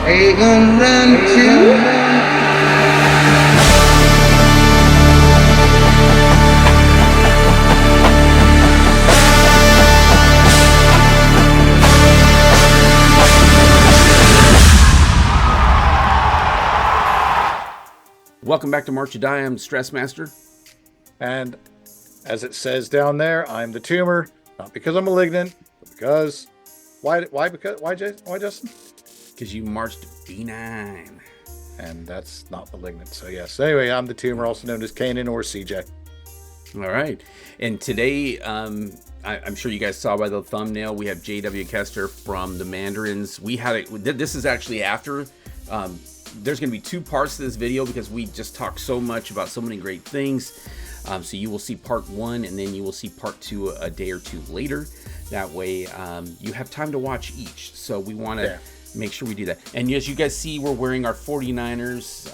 Are you gonna run too? Welcome back to March or Die. I'm Stress Master. And as it says down there, I'm the tumor, not because I'm malignant, but because why Justin? Because you marched B9. And that's not malignant. So yes. Anyway, I'm the tumor, also known as Kanan or CJ. All right. And today, I'm sure you guys saw by the thumbnail, we have J.W. Koester from the Mandarins. This is actually after. There's going to be two parts to this video because we just talked so much about so many great things. So you will see part one, and then you will see part two a day or two later. That way you have time to watch each. So we want to make sure we do that. And as you guys see, we're wearing our 49ers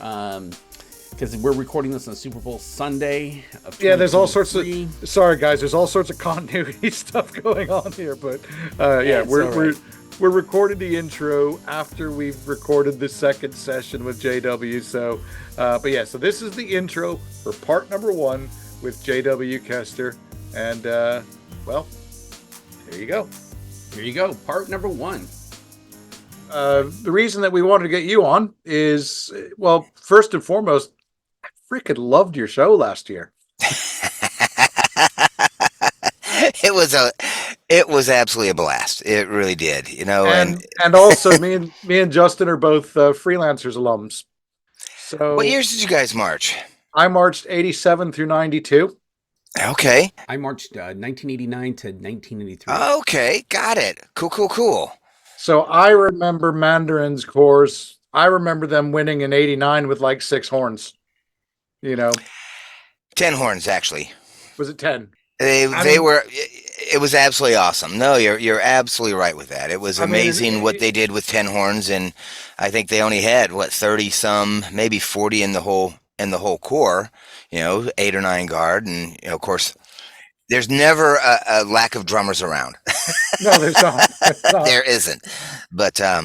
because we're recording this on Super Bowl Sunday. There's all sorts of... Sorry, guys. There's all sorts of continuity stuff going on here. But we're recording the intro after we've recorded the second session with JW. So this is the intro for part number one with JW Koester. And, there you go. Here you go. Part number one. The reason that we wanted to get you on is, well, first and foremost, I freaking loved your show last year. It was absolutely a blast. It really did, and also me and Justin are both freelancers alums. So what years did you guys march? I marched 87 through 92. Okay. I marched 1989 to 1983. Okay, got it. Cool. So I remember Mandarins course. I remember them winning in 89 with like 6 horns. 10 horns, actually. Was it 10? It was absolutely awesome. No, you're absolutely right with that. It was amazing what they did with 10 horns, and I think they only had 30 some, maybe 40 in the whole corps, 8 or 9 guard, and of course there's never a lack of drummers around. No, there's not. There isn't. But for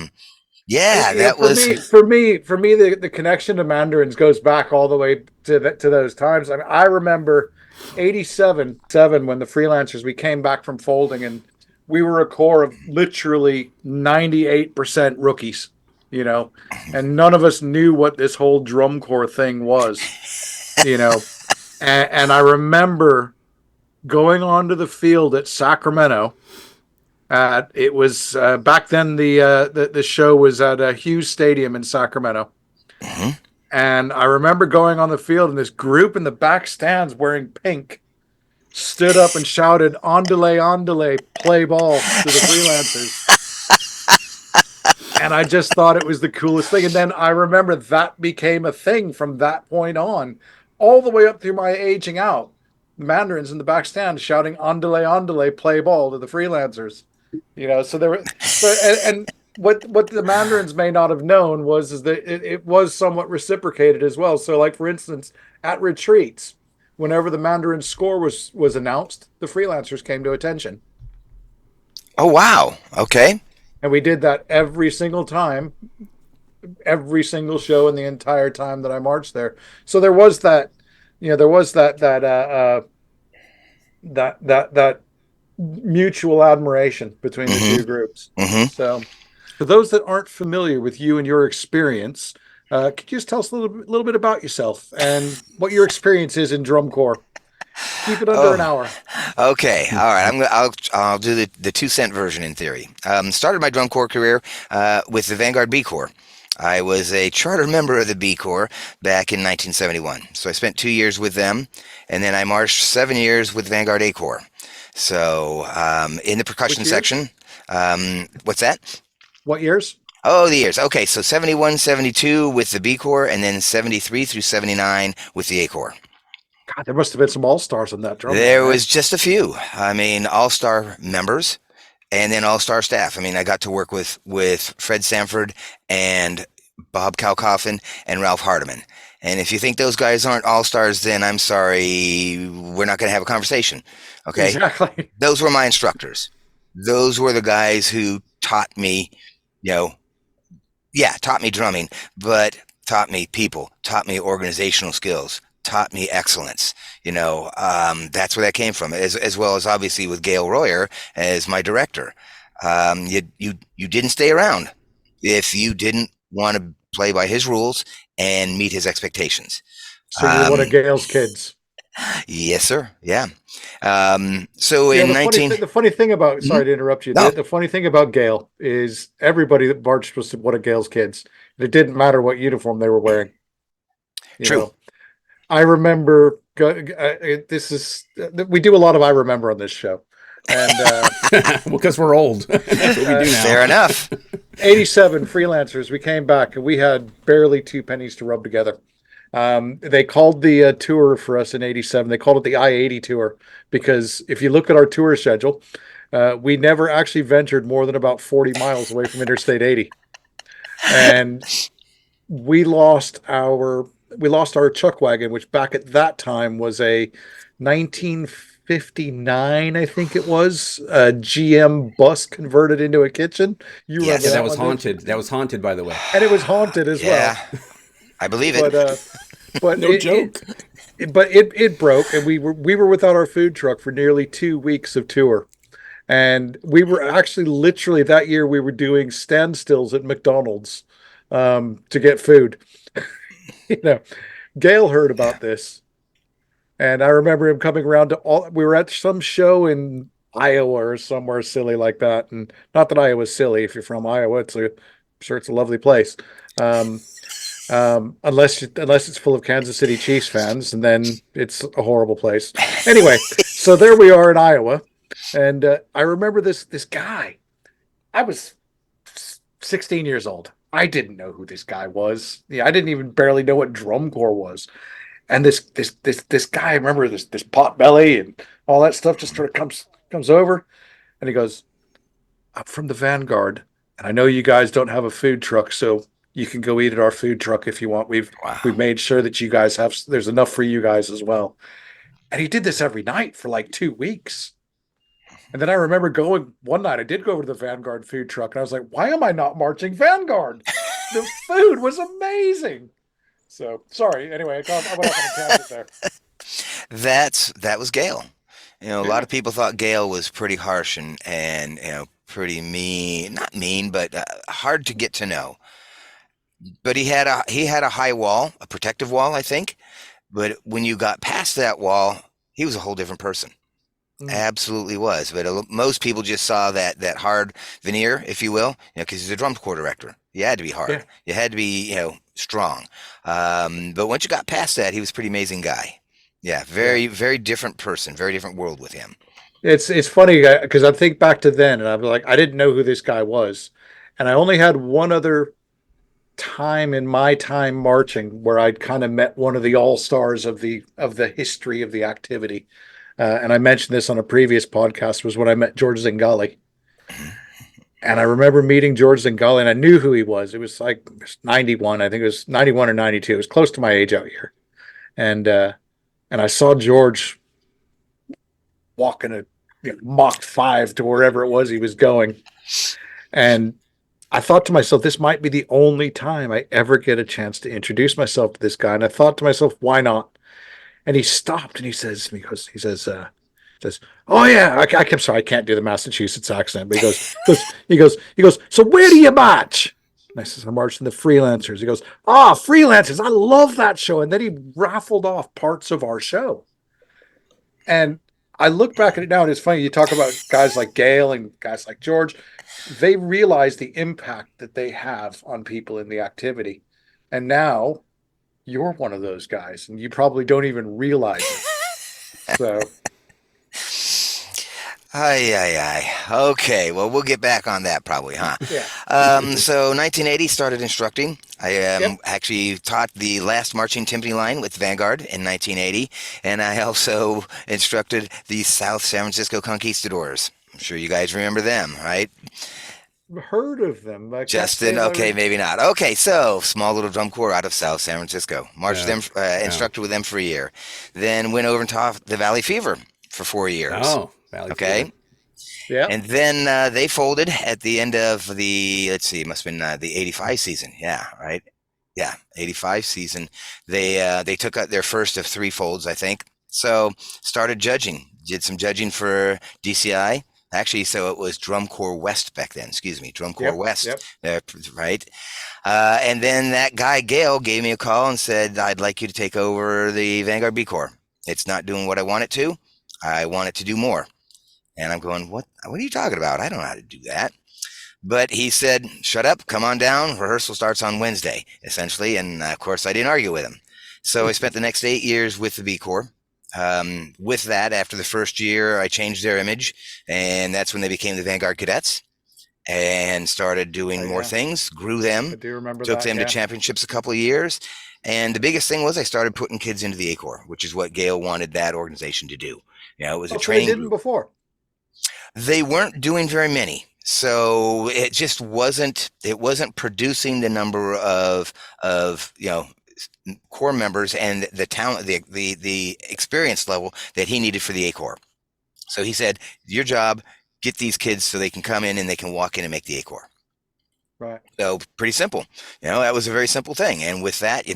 me the connection to Mandarins goes back all the way to those times. I mean, I remember 87 when the freelancers, we came back from folding, and we were a core of literally 98% rookies, and none of us knew what this whole drum corps thing was, and I remember going onto the field at Sacramento. It was back then the show was at a Hughes Stadium in Sacramento. Mm-hmm. And I remember going on the field, and this group in the back stands wearing pink stood up and shouted, "Andale, play ball" to the freelancers. And I just thought it was the coolest thing. And then I remember that became a thing from that point on, all the way up through my aging out. Mandarins in the back stand shouting, "Andale, play ball" to the freelancers. So there were... and what the Mandarins may not have known is that it was somewhat reciprocated as well. So, like, for instance, at retreats, whenever the Mandarin score was announced, the freelancers came to attention. Oh, wow. Okay. And we did that every single time, every single show in the entire time that I marched there. So there was that, that mutual admiration between the two groups. Mm-hmm. So, for those that aren't familiar with you and your experience, could you just tell us a little bit about yourself and what your experience is in drum corps? Keep it under an hour. Okay, all right. I'll do the 2-cent version in theory. Started my drum corps career with the Vanguard B Corps. I was a charter member of the B Corps back in 1971. So I spent 2 years with them, and then I marched 7 years with Vanguard A Corps. So in the percussion section, what's that? What years? Oh, the years. Okay, so 71, 72 with the B Corps, and then 73 through 79 with the A Corps. God, there must have been some all-stars on that drum. There was just a few. I mean, all-star members and then all-star staff. I mean, I got to work with Fred Sanford and Bob Kalkofen and Ralph Hardiman. And if you think those guys aren't all-stars, then I'm sorry, we're not going to have a conversation. Okay? Exactly. Those were my instructors. Those were the guys who taught me, Yeah, taught me drumming, but taught me people, taught me organizational skills, taught me excellence. That's where that came from, as well as obviously with Gail Royer as my director. You didn't stay around if you didn't want to play by his rules and meet his expectations. So you're one of Um, Gail's kids. yes, sir. Yeah. So You know, in 19, the funny thing about, Mhm. sorry to interrupt you. No, The funny thing about Gail is everybody that marched was one of Gail's kids. It didn't matter what uniform they were wearing. You true. know, I remember this is we do a lot of I remember on this show. And Well, because we're old. That's what we do now. Fair enough. 87 freelancers, we came back and we had barely two pennies to rub together. They called the tour for us in 87. They called it the I-80 tour because if you look at our tour schedule, we never actually ventured more than about 40 miles away from Interstate 80. And we lost our chuck wagon, which back at that time was a 1959, I think it was, a GM bus converted into a kitchen. You remember Yeah, Yes. that that was one, don't you? haunted. That was haunted, by the way. And it was haunted as Yeah, well. I believe it. But but No joke. it broke, and we were without our food truck for nearly 2 weeks of tour. And we were actually literally that year we were doing standstills at McDonald's to get food. You know, Gail heard Yeah. about this, and I remember him coming around to all. We were at some show in Iowa or somewhere silly like that, and not that Iowa's silly. If you're from Iowa, I'm sure it's a lovely place. Um, unless it's full of Kansas City Chiefs fans, and then it's a horrible place. Anyway, so there we are in Iowa, and I remember this guy. I was 16 years old. I didn't know who this guy was. Yeah, I didn't even barely know what drum corps was. And this guy, I remember this pot belly and all that stuff just sort of comes over, and he goes, "I'm from the Vanguard, and I know you guys don't have a food truck, so you can go eat at our food truck if you want. We've Wow. made sure that you guys have there's enough for you guys as well." And he did this every night for like 2 weeks. And then I remember going one night, I did go over to the Vanguard food truck, and I was like, why am I not marching Vanguard? The food was amazing. So sorry. Anyway, I went off on a tangent there. That was Gail. A lot Yeah. of people thought Gail was pretty harsh and pretty mean, not mean, but hard to get to know. But he had a high wall, a protective wall, I think. But when you got past that wall, he was a whole different person. Mm, Absolutely was. But most people just saw that hard veneer, if you will, because he's a drum corps director. You had to be hard. yeah. You had to be, strong. But once you got past that, he was a pretty amazing guy. Yeah, Yeah. very, very different person, very different world with him. It's funny because I think back to then, and I'm like, I didn't know who this guy was, and I only had one other time in my time marching where I'd kind of met one of the all stars of the history of the activity. And I mentioned this on a previous podcast was when I met George Zingali. And I remember meeting George Zingali, and I knew who he was. It was like 91, I think it was 91 or 92. It was close to my age out here. And and I saw George walking a Mach 5 to wherever it was he was going. And I thought to myself, this might be the only time I ever get a chance to introduce myself to this guy. And I thought to myself, why not? And he stopped and he says, "Oh yeah, I'm sorry, I can't do the Massachusetts accent." But he goes. So where do you march? And I says, "I march in the Freelancers." He goes, "Ah, Freelancers! I love that show." And then he raffled off parts of our show. And I look back at it now, and it's funny. You talk about guys like Gail and guys like George. They realize the impact that they have on people in the activity. And now you're one of those guys, and you probably don't even realize it. So, Ay, ay, ay. Okay, well, we'll get back on that probably, huh? yeah. So 1980 started instructing. I Yep. actually taught the last marching timpani line with Vanguard in 1980, and I also instructed the South San Francisco Conquistadors. I'm sure you guys remember them, right? Heard of them. I can't say Justin, that okay, maybe not. Okay, so small little drum corps out of South San Francisco. Marched Yeah. them, Yeah. instructed with them for a year. Then went over and taught the Valley Fever for 4 years. Oh, Valley Okay. Fever. Yeah. And then they folded at the end of the, let's see, it must have been the 85 season. Yeah, right. Yeah, 85 season. They took out their first of three folds, I think. So started judging, did some judging for DCI. Actually, so it was Drum Corps West back then. Excuse me, Drum Corps Yep. West, Yep. right? And then that guy Gail gave me a call and said, "I'd like you to take over the Vanguard B Corps. It's not doing what I want it to. I want it to do more." And I'm going, "What? What are you talking about? I don't know how to do that." But he said, "Shut up, come on down. Rehearsal starts on Wednesday, essentially." And of course, I didn't argue with him. So I spent the next 8 years with the B Corps. With that, after the first year, I changed their image, and that's when they became the Vanguard Cadets and started doing more things, grew I them, do remember took that. them to championships a couple of years. And the biggest thing was I started putting kids into the A Corps, which is what Gail wanted that organization to do. It was a They training didn't group. before. They weren't doing very many. So it just wasn't producing the number of core members and the talent, the experience level that he needed for the A Corps. So he said, "Your job, get these kids so they can come in and they can walk in and make the A Corps." Right. So pretty simple. That was a very simple thing. And with that,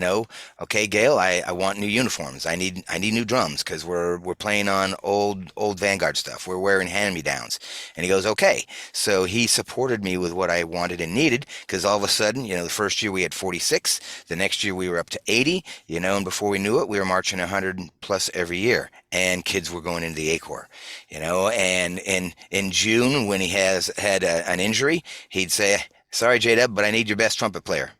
okay, Gail, I want new uniforms. I need new drums because we're playing on old Vanguard stuff. We're wearing hand-me-downs. And he goes, okay. So he supported me with what I wanted and needed because all of a sudden, the first year we had 46. The next year we were up to 80, and before we knew it, we were marching 100 plus every year. And kids were going into the A Corps, and in June when he had an injury, he'd say, "Sorry, J-Dub, but I need your best trumpet player,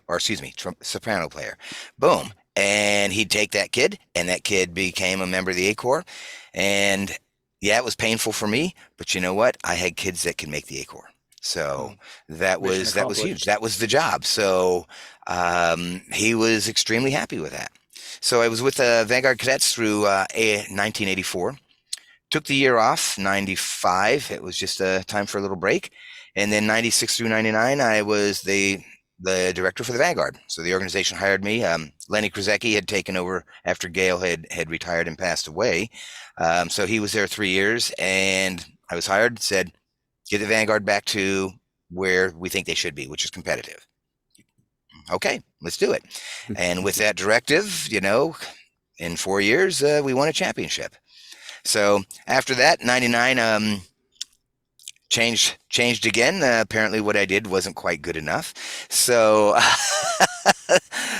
or excuse me, soprano player." Boom. And he'd take that kid, and that kid became a member of the A Corps. And yeah, it was painful for me, but you know what? I had kids that could make the A Corps. So that was huge. That was the job. So he was extremely happy with that. So I was with the Vanguard Cadets through 1984. Took the year off, 95. It was just a time for a little break. And then 96 through 99, I was the director for the Vanguard. So the organization hired me. Lenny Krzyzewski had taken over after Gail had retired and passed away. So he was there 3 years, and I was hired, said, "Get the Vanguard back to where we think they should be, which is competitive." Okay, let's do it. And with that directive, in 4 years, we won a championship. So after that, 99, changed again. Apparently what I did wasn't quite good enough. So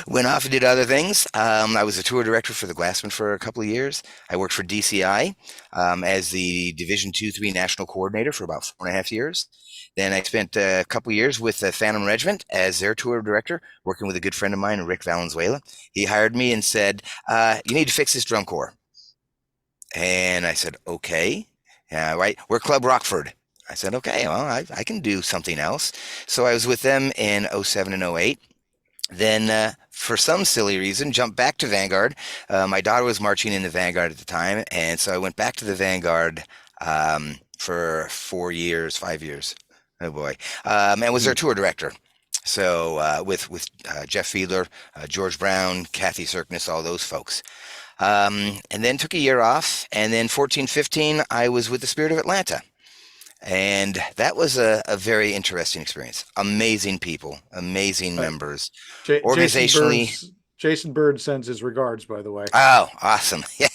went off and did other things. I was a tour director for the Glassman for a couple of years. I worked for DCI as the Division 2-3 National Coordinator for about 4.5 years. Then I spent a couple of years with the Phantom Regiment as their tour director, working with a good friend of mine, Rick Valenzuela. He hired me and said, "You need to fix this drum corps." And I said, "Okay." "Yeah, right. We're Club Rockford." I said, "Okay, well, I can do something else." So I was with them in 07 and 08. Then, for some silly reason, jumped back to Vanguard. My daughter was marching in the Vanguard at the time, and so I went back to the Vanguard for 4 years, 5 years. Oh boy, and was their tour director. So with Jeff Fiedler, George Brown, Kathy Cirkness, all those folks. And then took a year off, and then 14, 15, I was with the Spirit of Atlanta. And that was a very interesting experience. Amazing people, amazing members. Organizationally, Jason Bird sends his regards, by the way. Oh, awesome. Yeah.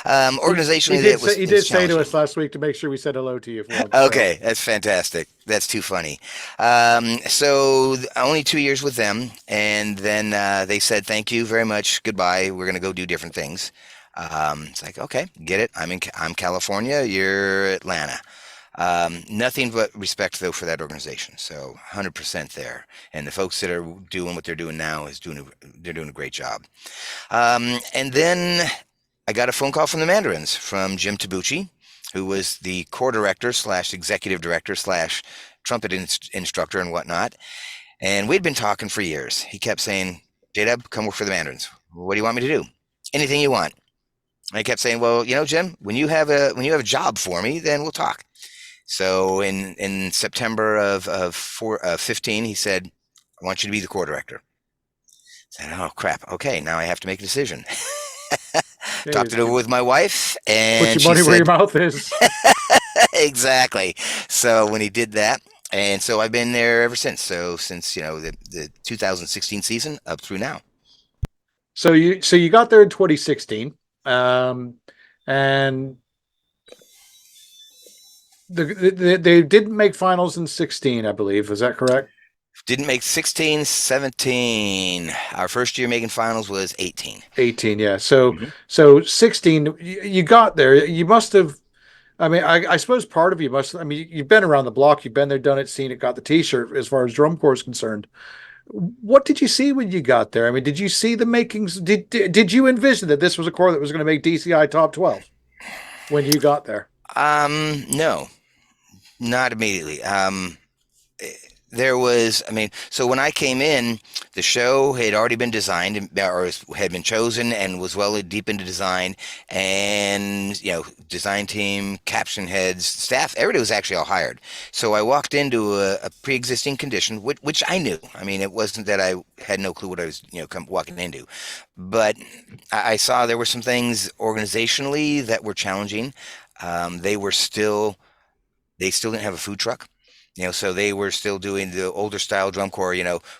Organizationally, he did say to us last week to make sure we said hello to you. Okay, that's fantastic. That's too funny. So only 2 years with them, and then they said, "Thank you very much. Goodbye. We're going to go do different things." It's like, okay, get it. I'm California. You're Atlanta. Nothing but respect though for that organization. So 100% there. And the folks that are doing what they're doing now they're doing a great job. And then I got a phone call from the Mandarins from Jim Tabucci, who was the corps director / executive director / trumpet instructor and whatnot. And we'd been talking for years. He kept saying, "J-Dub, come work for the Mandarins. What do you want me to do?" "Anything you want." And I kept saying, "Well, Jim, when you have a job for me, then we'll talk." So in September of 15, he said, "I want you to be the corps director." I said, "Oh crap. Okay, now I have to make a decision." Yeah, talked it over with my wife, put and your she money where your said, mouth is. exactly. So when he did that, and so I've been there ever since. So since the 2016 season up through now. So you got there in 2016, um, and they didn't make finals in 16, I believe. Is that correct? Didn't make 16, 17. Our first year making finals was 18. 18, yeah. So Mhm. so 16, you got there. You must have. I mean, I suppose part of you must. I mean, you've been around the block. You've been there, done it, seen it, got the T-shirt. As far as drum corps is concerned, what did you see when you got there? I mean, did you see the makings? Did you envision that this was a corps that was going to make DCI top 12 when you got there? No, not immediately. There was, I mean, so when I came in, the show had already been designed or had been chosen and was well deep into design. And, design team, caption heads, staff, everybody was actually all hired. So I walked into a pre existing condition, which I knew. I mean, it wasn't that I had no clue what I was, walking into. But I saw there were some things organizationally that were challenging. They were still they still didn't have a food truck. So they were still doing the older style drum corps,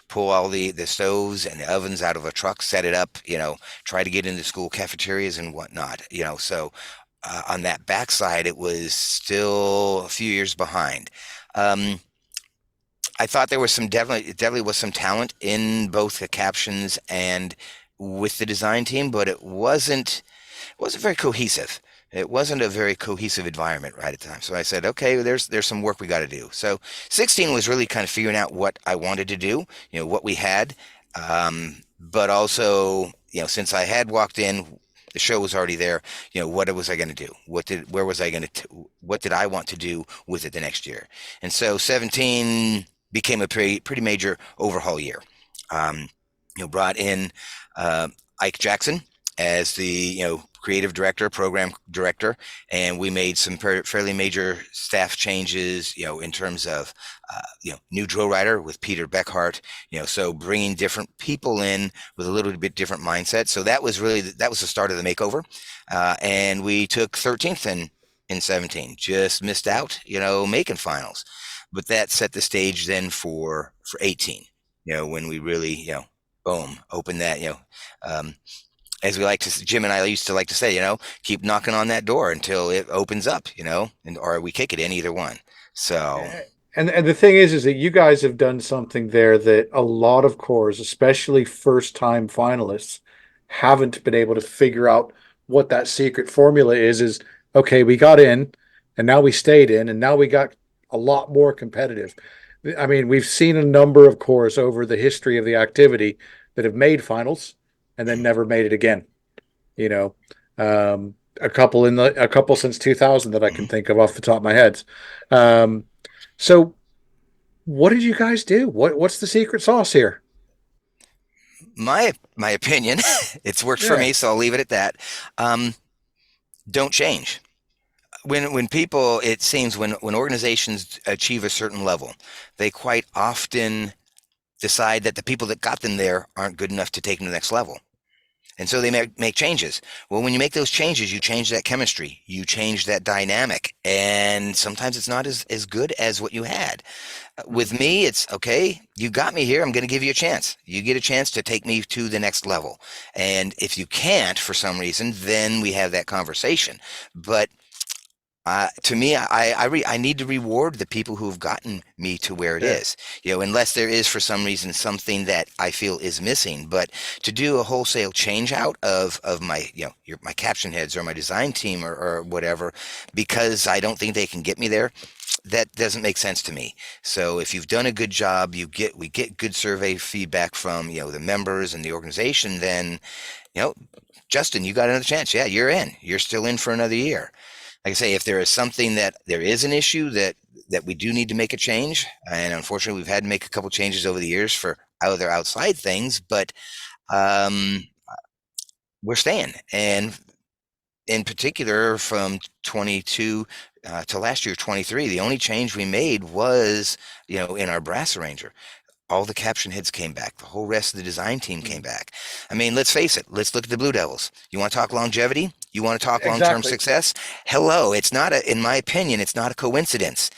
pull all the stoves and the ovens out of a truck, set it up, try to get into school cafeterias and whatnot, so on that backside, it was still a few years behind. Um, I thought there was definitely was some talent in both the captions and with the design team, but it wasn't very cohesive. It wasn't a very cohesive environment right at the time. So I said, okay, there's some work we got to do. So 16 was really kind of figuring out what I wanted to do, what we had, but also, since I had walked in, the show was already there. What was I going to do? What did I want to do with it the next year? And so 17 became a pretty major overhaul year. Um, brought in uh, Ike Jackson as the creative director, program director, and we made some fairly major staff changes. In terms of new drill writer with Peter Beckhart. So bringing different people in with a little bit different mindset. So that was the start of the makeover, and we took 13th in 17. Just missed out, making finals, but that set the stage then for 18. When we really boom, open that, um, as we like to, Jim and I used to like to say, keep knocking on that door until it opens up, or we kick it in, either one. So, And the thing is that you guys have done something there that a lot of corps, especially first time finalists, haven't been able to figure out what that secret formula is okay, we got in and now we stayed in and now we got a lot more competitive. I mean, we've seen a number of corps over the history of the activity that have made finals and then never made it again. You know, a couple since 2000 that I can mhm. think of off the top of my head. Um, so what did you guys do? What's the secret sauce here? My opinion, it's worked for Yeah. me, so I'll leave it at that. Um, don't change. When people, it seems, when organizations achieve a certain level, they quite often decide that the people that got them there aren't good enough to take them to the next level. And so they make changes. Well, when you make those changes, you change that chemistry, you change that dynamic, and sometimes it's not as good as what you had. With me, it's okay, you got me here. I'm going to give you a chance. You get a chance to take me to the next level. And if you can't for some reason, then we have that conversation. But to me, I need to reward the people who have gotten me to where it Yeah. is, unless there is for some reason something that I feel is missing. But to do a wholesale change out of my, my caption heads or my design team or whatever, because I don't think they can get me there, that doesn't make sense to me. So if you've done a good job, we get good survey feedback from, the members and the organization, then, you know, Justin, you got another chance. Yeah, you're in. You're still in for another year. Like I say, if there is something that there is an issue that we do need to make a change, and unfortunately we've had to make a couple changes over the years for other outside things, but um, we're staying. And in particular, from 22 to last year, 23, the only change we made was, in our brass arranger. all the caption heads came back. The whole rest of the design team came Mm. back. I mean, let's face it. Let's look at the Blue Devils. You want to talk longevity? You want to talk long-term Exactly. success? Hello, it's not a, in my opinion, it's not a coincidence.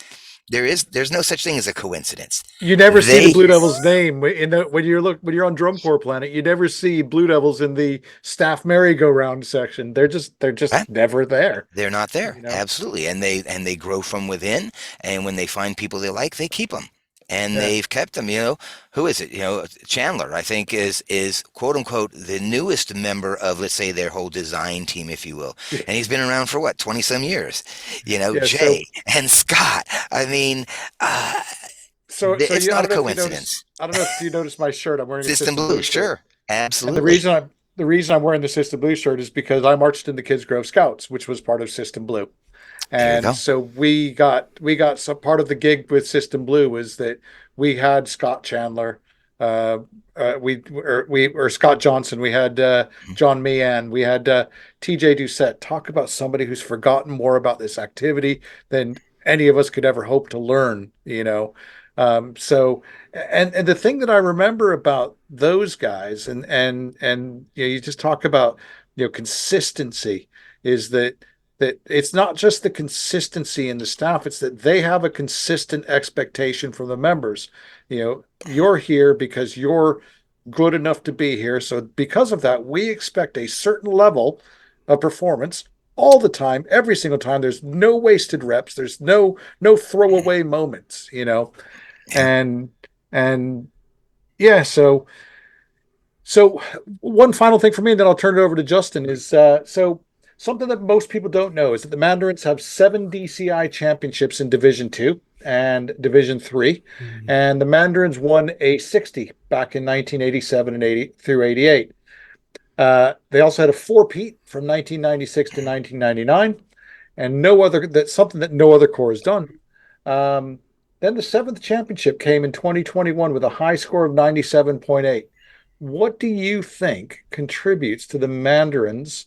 There's no such thing as a coincidence. You never see the They, Blue Devils name in the when you're on Drum Corps Planet. You never see Blue Devils in the staff merry-go-round section. They're just never there. they're not there. You know. Absolutely. And they grow from within. And when they find people they like, they keep them. And Yeah. they've kept them. Who is it? Chandler, I think, is quote unquote the newest member of, let's say, their whole design team, if you will. And he's been around for what, 20 some years. Yeah. So Jay and Scott. I mean, uh, it's I not a don't know if you notice. coincidence. I don't know if you noticed my shirt. I'm wearing a System System Blue, Blue shirt. sure. And the Absolutely. reason I'm wearing the System Blue shirt is because I marched in the Kids Grove Scouts, which was part of System Blue. There you And go. so we got some part of the gig with System Blue was that we had Scott Chandler, uh, we or Scott Johnson, we had John Meehan, we had TJ Doucette talk about somebody who's forgotten more about this activity than any of us could ever hope to learn, so and the thing that I remember about those guys and you just talk about consistency is that it's not just the consistency in the staff, it's that they have a consistent expectation from the members. You're here because you're good enough to be here. So because of that, we expect a certain level of performance all the time, every single time. There's no wasted reps. There's no throwaway moments. Yeah. And and yeah, so one final thing for me, and then I'll turn it over to Justin, is so something that most people don't know is that the Mandarins have 7 DCI championships in Division Two and Division Three, and the Mandarins won a 60 back in 1987 and 80 through 88. They also had a four-peat from 1996 to 1999, and no other that's something that no other corps has done. Um, then the seventh championship came in 2021 with a high score of 97.8. What do you think contributes to the Mandarins?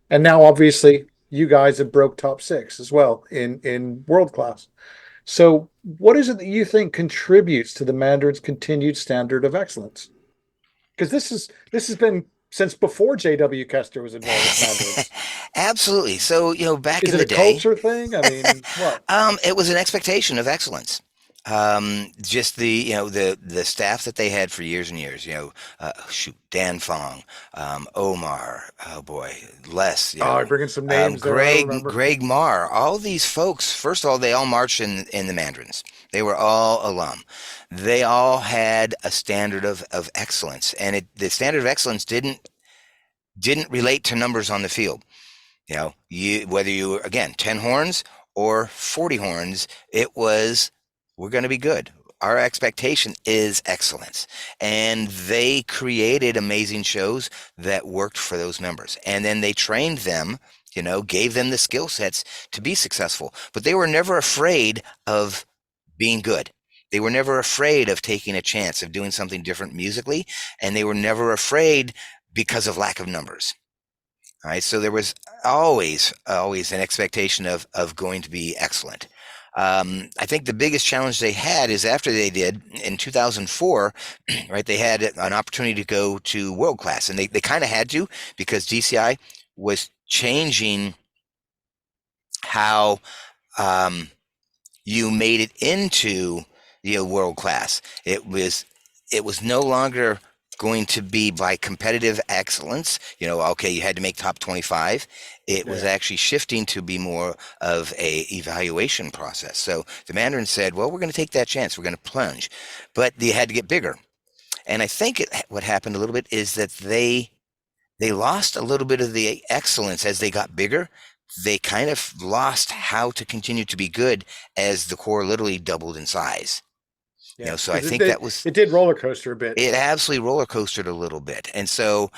And now, obviously, you guys have broke top six as well in world class. So, what is it that you think contributes to the Mandarins' continued standard of excellence? Because this has been since before J.W. Kester was involved with the Mandarins. Absolutely. So, back Is in it the a day, culture thing? I mean, what? it was an expectation of excellence. Just the staff that they had for years and years. Shoot, Dan Fong, Omar, oh boy, Les, Oh, bringing some names there. I remember. Greg Marr. All these folks. First of all, they all marched in the Mandarins. They were all alum. They all had a standard of excellence, and the standard of excellence didn't relate to numbers on the field. Whether you were, again, 10 horns or 40 horns, it was, we're going to be good. Our expectation is excellence. And they created amazing shows that worked for those members. And then they trained them, gave them the skill sets to be successful. But they were never afraid of being good. They were never afraid of taking a chance of doing something different musically. And they were never afraid because of lack of numbers. All right, so there was always an expectation of going to be excellent. I think the biggest challenge they had is after they did in 2004, right? They had an opportunity to go to world class, and they kind of had to because DCI was changing how you made it into world class. It was no longer going to be by competitive excellence. Okay, you had to make top 25. It was Yeah. actually shifting to be more of a evaluation process. So the Mandarin said, well, we're going to take that chance. We're going to plunge, but you had to get bigger. And I think what happened a little bit is that they lost a little bit of the excellence as they got bigger. They kind of lost how to continue to be good as the core literally doubled in size. Yeah, So I because think that was, it did roller coaster a bit. it absolutely roller coastered a little bit. And so,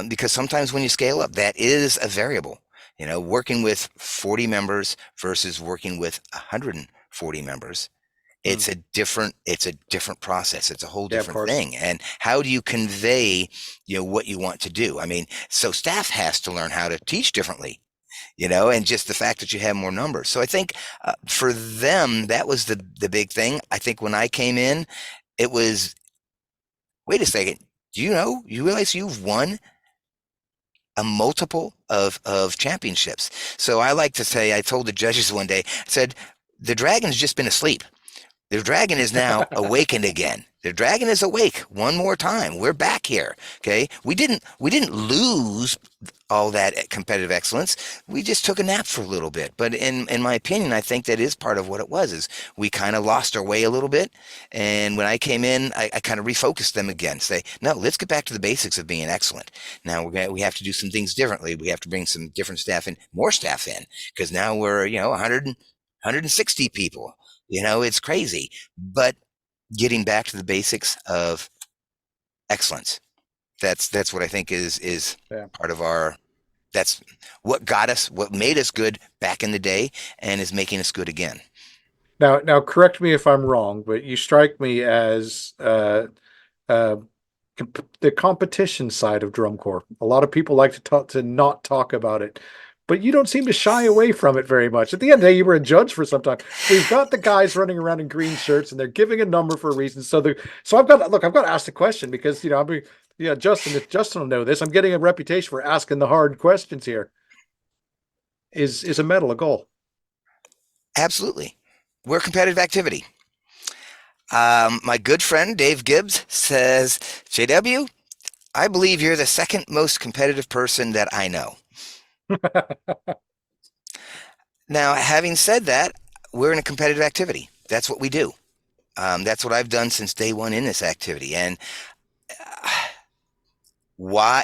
because sometimes when you scale up, that is a variable. Working with 40 members versus working with 140 members, Hmm. it's a different process. It's a whole Yeah, of different course. thing. And how do you convey, what you want to do? I mean, so staff has to learn how to teach differently. And just the fact that you have more numbers. So I think for them, that was the big thing. I think when I came in, it was wait a second. Do you know? You realize you've won a multiple of championships. So I like to say, I told the judges one day, I said, the dragon's just been asleep. The dragon is now awakened again. The dragon is awake one more time. We're back here. Okay. We didn't lose all that competitive excellence. We just took a nap for a little bit. But in my opinion, I think that is part of what it was, is we kind of lost our way a little bit. And when I came in, I kind of refocused them again. Say, no, let's get back to the basics of being excellent. Now we have to do some things differently. We have to bring some different staff in, more staff in, because now we're, 160 people. It's crazy. But getting back to the basics of excellence, that's what I think is Yeah. part of our, that's what got us, what made us good back in the day, and is making us good again. Now, correct me if I'm wrong, but you strike me as uh, the competition side of drum corps. A lot of people like to talk to not talk about it, but you don't seem to shy away from it very much. At the end of the day, you were a judge for some time. We've got the guys running around in green shirts, and they're giving a number for a reason. So I've got to ask the question because Justin will know this. I'm getting a reputation for asking the hard questions here. Is a medal a goal? Absolutely. We're a competitive activity. My good friend Dave Gibbs says, JW, I believe you're the second most competitive person that I know. Now, having said that, we're in a competitive activity. That's what we do. That's what I've done since day one in this activity. And why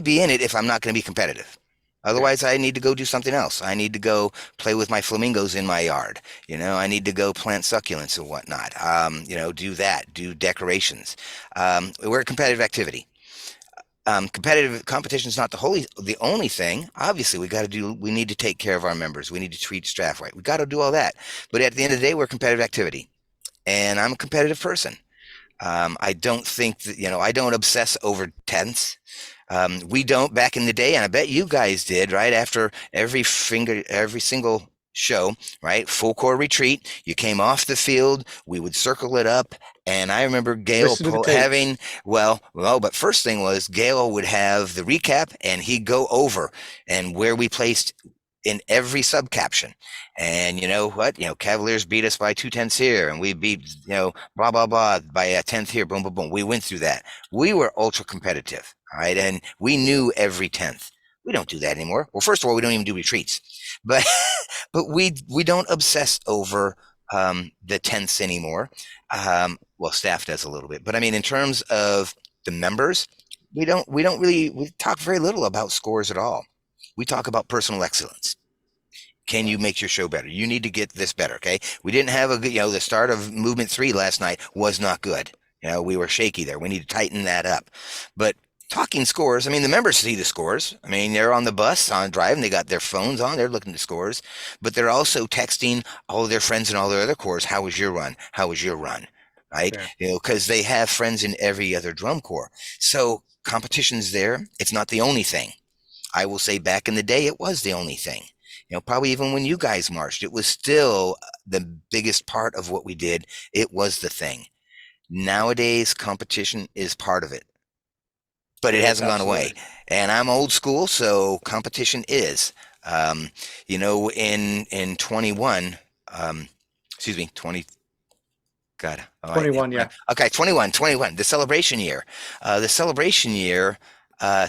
be in it if I'm not going to be competitive? Yeah. Otherwise, I need to go do something else. I need to go play with my flamingos in my yard. I need to go plant succulents and whatnot. Do that, do decorations. We're a competitive activity. Competitive competition is not the only thing. Obviously, we need to take care of our members. We need to treat staff right. We got to do all that. But at the end of the day, we're a competitive activity, and I'm a competitive person. I don't think that, I don't obsess over tenths. We don't back in the day, and I bet you guys did, right? After every single show, right? Full core retreat. You came off the field. We would circle it up. And I remember Gail Listen to the having, tapes. but first thing was Gail would have the recap and he'd go over and where we placed in every sub caption. And you know what? Cavaliers beat us by 2/10 here, and we beat, blah, blah, blah by a tenth here. Boom, boom, boom. We went through that. We were ultra competitive. All right. And we knew every tenth. We don't do that anymore. Well, first of all, we don't even do retreats, but, but we don't obsess over, the tenths anymore. Well, staff does a little bit, but I mean, in terms of the members, we talk very little about scores at all. We talk about personal excellence. Can you make your show better? You need to get this better. Okay. We didn't have a good, the start of movement 3 last night was not good. We were shaky there. We need to tighten that up. But talking scores, I mean, the members see the scores. I mean, they're on the bus on driving. They got their phones on. They're looking at the scores, but they're also texting all their friends and all their other corps. How was your run? How was your run? Right. Yeah. Because they have friends in every other drum corps. So competition's there. It's not the only thing. I will say back in the day, it was the only thing. Probably even when you guys marched, it was still the biggest part of what we did. It was the thing. Nowadays, competition is part of it, but It it is hasn't gone away. absolutely. And I'm old school, so competition is. In 21, excuse me, 20. God, all right, 21, yeah. okay, 21, the celebration year.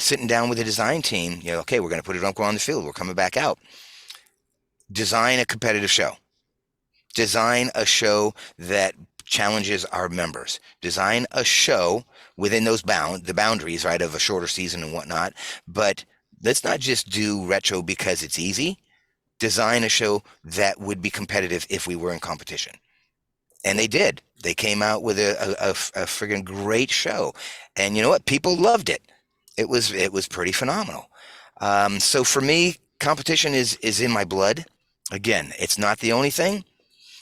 Sitting down with the design team, okay, we're going to put it on the field. We're coming back out. Design a competitive show. Design a show that challenges our members. Design a show within the boundaries, right, of a shorter season and whatnot. But let's not just do retro because it's easy. Design a show that would be competitive if we were in competition. And they did. They came out with a friggin' great show. And you know what? People loved it. It was pretty phenomenal. So for me, competition is in my blood. Again, it's not the only thing,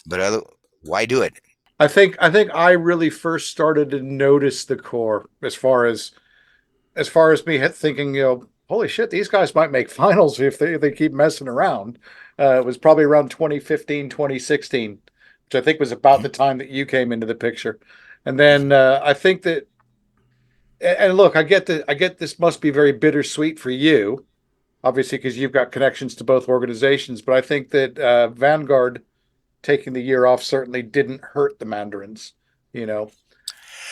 but why do it? I think I really first started to notice the core as far as me thinking, holy shit, these guys might make finals if they keep messing around. It was probably around 2015, 2016, which I think was about Mhm. the time that you came into the picture. And then I think that and look, I get this must be very bittersweet for you, obviously, because you've got connections to both organizations. But I think that Vanguard taking the year off certainly didn't hurt the Mandarins. You know.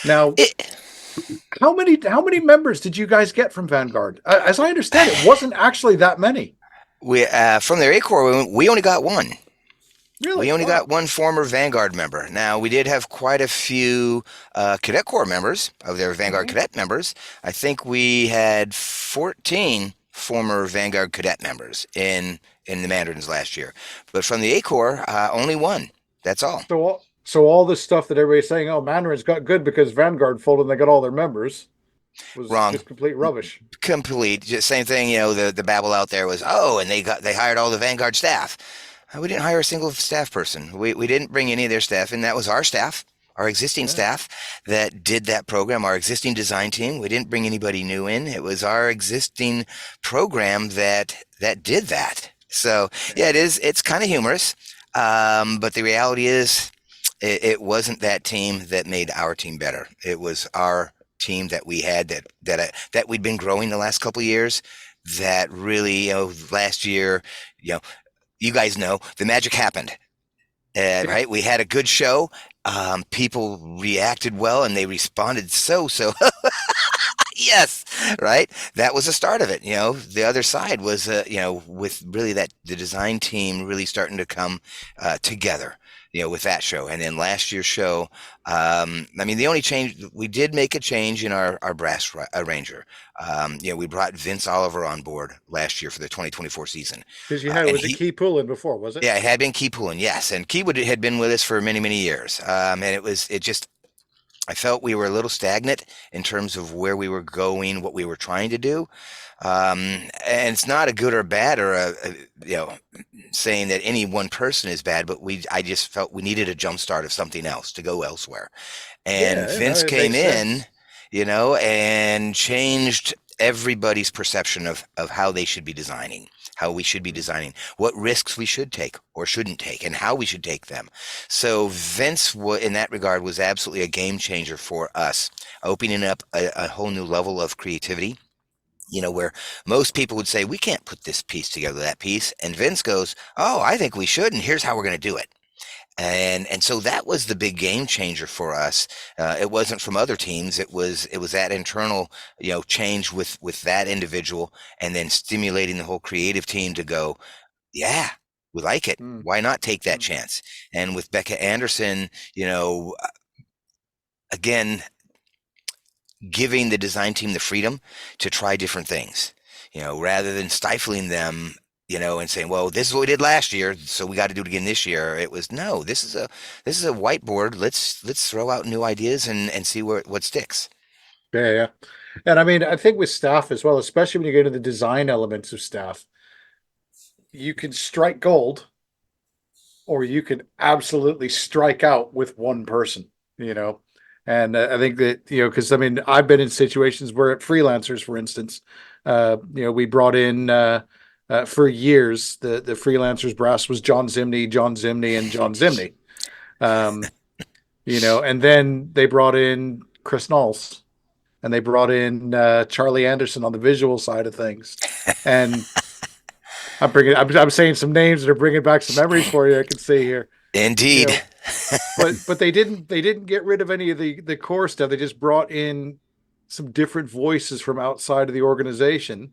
Now, It, how many members did you guys get from Vanguard? As I understand, it wasn't actually that many. we from their A Corps, we only got one. We Really? only got Wow. one former Vanguard member. Now, we did have quite a few Cadet Corps members of their Vanguard Hmm. Cadet members. I think we had 14 former Vanguard Cadet members in the Mandarins last year. But from the A Corps, only one. That's all. So all this stuff that everybody's saying, oh, Mandarins got good because Vanguard folded and they got all their members, was Wrong. just complete rubbish. Complete. Just same thing. The babble out there was, oh, and they hired all the Vanguard staff. We didn't hire a single staff person. We didn't bring any of their staff, and that was our staff, our existing Yeah. staff that did that program, our existing design team. We didn't bring anybody new in. It was our existing program that did that. So yeah, it is. It's kind of humorous, but the reality is, it wasn't that team that made our team better. It was our team that we had that we'd been growing the last couple of years. That really, last year, you know, you guys know the magic happened. Yeah. Right? We had a good show. People reacted well, and they responded so. Yes, right. That was the start of it. The other side was, with really that the design team really starting to come together. With that show, and then last year's show. I mean, the only change we did make a change in our brass arranger. We brought Vince Oliver on board last year for the 2024 season, Because you had, and was it he Key Poolin before, was it? yeah, it had been Key Poulin, yes, and Keywood had been with us for many, many years, and it just I felt we were a little stagnant in terms of where we were going, what we were trying to do, and it's not a good or bad or saying that any one person is bad, but I just felt we needed a jump start of something else to go elsewhere, and Yeah, no, Vince it came makes in, sense. and changed everybody's perception of how they should be designing, how we should be designing, what risks we should take or shouldn't take, and how we should take them. So Vince, in that regard, was absolutely a game changer for us, opening up a whole new level of creativity. Where most people would say, we can't put this piece together, that piece. And Vince goes, oh, I think we should, and here's how we're going to do it. And so that was the big game changer for us. It wasn't from other teams. It was that internal, change with that individual, and then stimulating the whole creative team to go, yeah, we like it. Mm, Why not take that mm. chance? And with Becca Anderson, again, giving the design team the freedom to try different things, rather than stifling them, and saying, well, this is what we did last year, so we got to do it again this year. It was, no, this is a whiteboard. Let's throw out new ideas and see what sticks. Yeah, yeah. And I mean, I think with staff as well, especially when you get into the design elements of staff, you can strike gold or you can absolutely strike out with one person, you know. And I think that, because I mean, I've been in situations where freelancers, for instance, we brought in for years the freelancers brass was John Zimney, and John Zimney. Um, and then they brought in Chris Knowles and they brought in Charlie Anderson on the visual side of things. And I'm saying some names that are bringing back some memories for you. I can see here, you Indeed. know, but they didn't get rid of any of the core stuff. They just brought in some different voices from outside of the organization,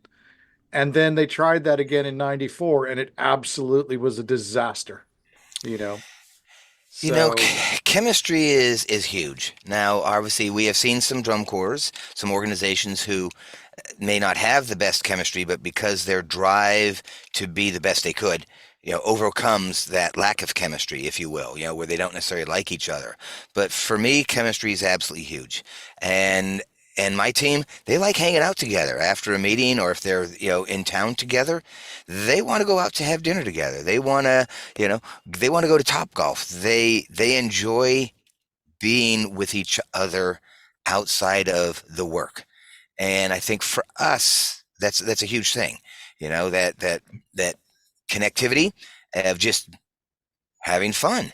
and then they tried that again in '94, and it absolutely was a disaster. You know, so Chemistry is huge. Now, obviously, we have seen some drum corps, some organizations who may not have the best chemistry, but because their drive to be the best they could, overcomes that lack of chemistry, if you will, where they don't necessarily like each other. But for me, chemistry is absolutely huge. And my team, they like hanging out together after a meeting, or if they're, in town together, they want to go out to have dinner together. They want to go to Top Golf. They enjoy being with each other outside of the work. And I think for us, that's a huge thing. That connectivity of just having fun.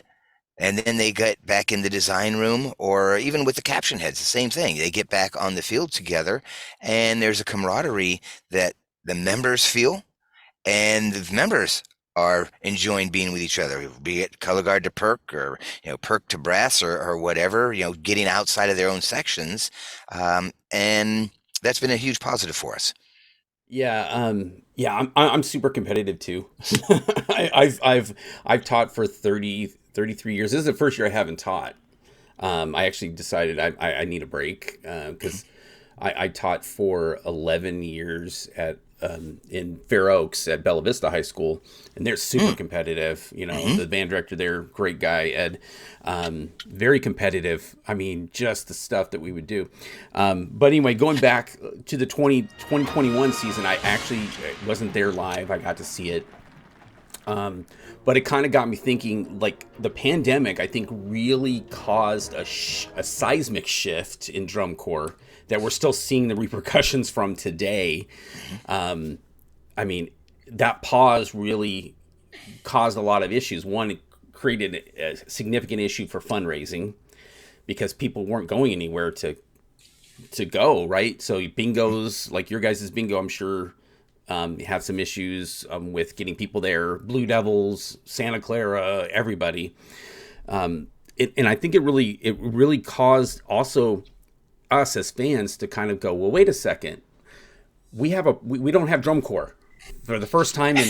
and then they get back in the design room, or even with the caption heads, the same thing. They get back on the field together, and there's a camaraderie that the members feel, and the members are enjoying being with each other, be it color guard to perk, or perk to brass, or whatever. Getting outside of their own sections, and that's been a huge positive for us. Yeah, yeah, I'm super competitive too. I've taught for 33 years. This is the first year I haven't taught. I actually decided I need a break because I taught for 11 years at in Fair Oaks at Bella Vista High School, and they're super competitive. The band director there, great guy, Ed, very competitive. I mean, just the stuff that we would do. But anyway, going back to the 2021 season, I actually wasn't there live. I got to see it. But it kind of got me thinking, like, the pandemic, I think, really caused a seismic shift in drum corps that we're still seeing the repercussions from today. I mean, that pause really caused a lot of issues. One, it created a significant issue for fundraising because people weren't going anywhere to go, right? So bingos, like your guys' bingo, I'm sure have some issues with getting people there. Blue Devils, Santa Clara, everybody. And I think it really caused also us as fans to kind of go, well, wait a second, we don't have drum corps for the first time in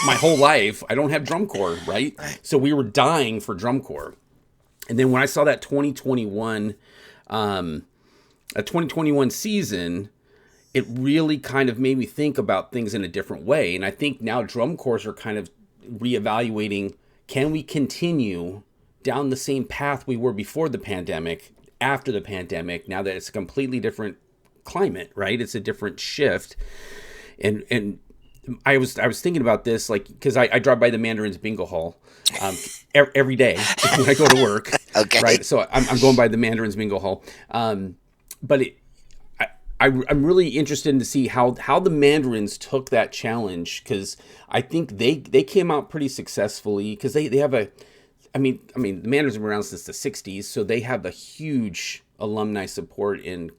my whole life. I don't have drum corps, right? So we were dying for drum corps. And then when I saw that 2021 season, it really kind of made me think about things in a different way. And I think now drum corps are kind of reevaluating, can we continue down the same path we were before the pandemic, after the pandemic, now that it's a completely different climate, right? It's a different shift. And I was thinking about this, like, because I drive by the Mandarins bingo hall every day when I go to work. Okay. Right. So I'm going by the Mandarins bingo hall. But I'm really interested to see how the Mandarins took that challenge, because I think they came out pretty successfully, because they have I mean the Mandarins have been around since the 60s, so they have a huge alumni support and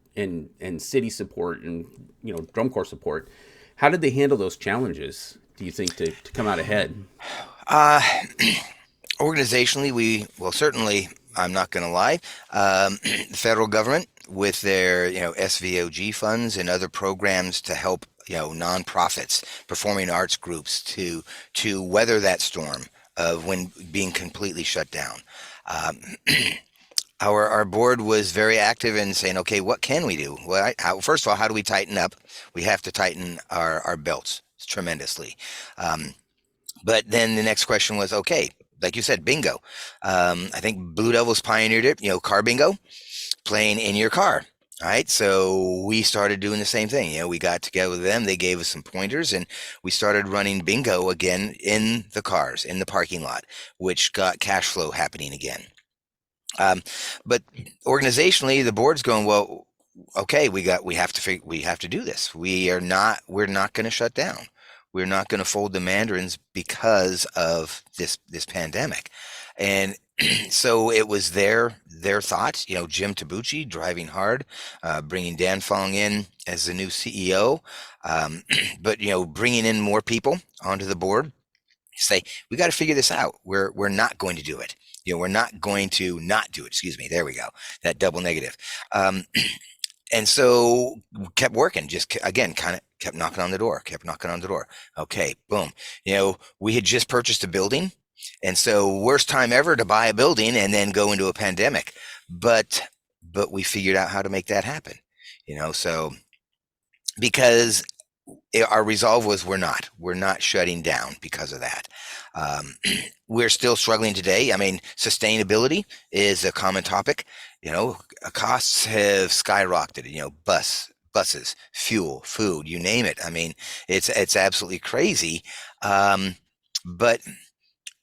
city support and drum corps support. How did they handle those challenges, do you think, to come out ahead? Organizationally, certainly, I'm not going to lie, the federal government with their SVOG funds and other programs to help nonprofits, performing arts groups to weather that storm of when being completely shut down. Our board was very active in saying, okay, what can we do? Well, first of all, how do we tighten up? We have to tighten our belts tremendously. But then the next question was, okay, like you said, bingo. I think Blue Devils pioneered it, car bingo, playing in your car. All right. So we started doing the same thing. We got together with them. They gave us some pointers, and we started running bingo again in the cars, in the parking lot, which got cash flow happening again. But organizationally, the board's going, well, okay, we have to do this. We're not going to shut down. We're not going to fold the Mandarins because of this pandemic. And so it was their thoughts, Jim Tabucci driving hard, bringing Dan Fong in as the new CEO, but bringing in more people onto the board. Say, we got to figure this out. We're not going to do it. We're not going to not do it. Excuse me. There we go. That double negative. And so kept working, just again, kind of kept knocking on the door. Okay, boom. We had just purchased a building. And so worst time ever to buy a building and then go into a pandemic. But we figured out how to make that happen. So because our resolve was we're not shutting down because of that. We're still struggling today. I mean, sustainability is a common topic. Costs have skyrocketed. Buses, fuel, food, you name it. I mean, it's absolutely crazy. But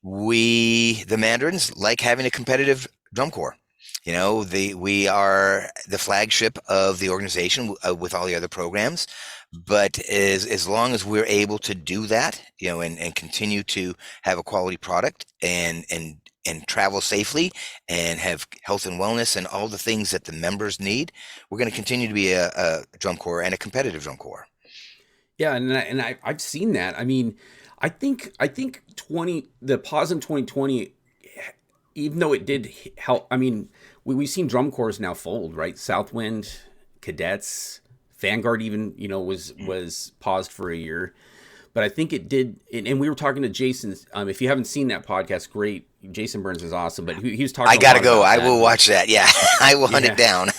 the Mandarins like having a competitive drum corps. We are the flagship of the organization with all the other programs. But as long as we're able to do that, and continue to have a quality product and and travel safely and have health and wellness and all the things that the members need, we're going to continue to be a drum corps and a competitive drum corps. Yeah, I've seen that. I mean, I think 20 the pause in 2020, even though it did help. I mean, we've seen drum corps now fold, right? Southwind, Cadets, Vanguard even, was paused for a year. But I think it did, and we were talking to Jason. If you haven't seen that podcast, great. Jason Burns is awesome, but he was I talking a gotta lot go. about I that. will watch that. Yeah, I will hunt it Yeah, down.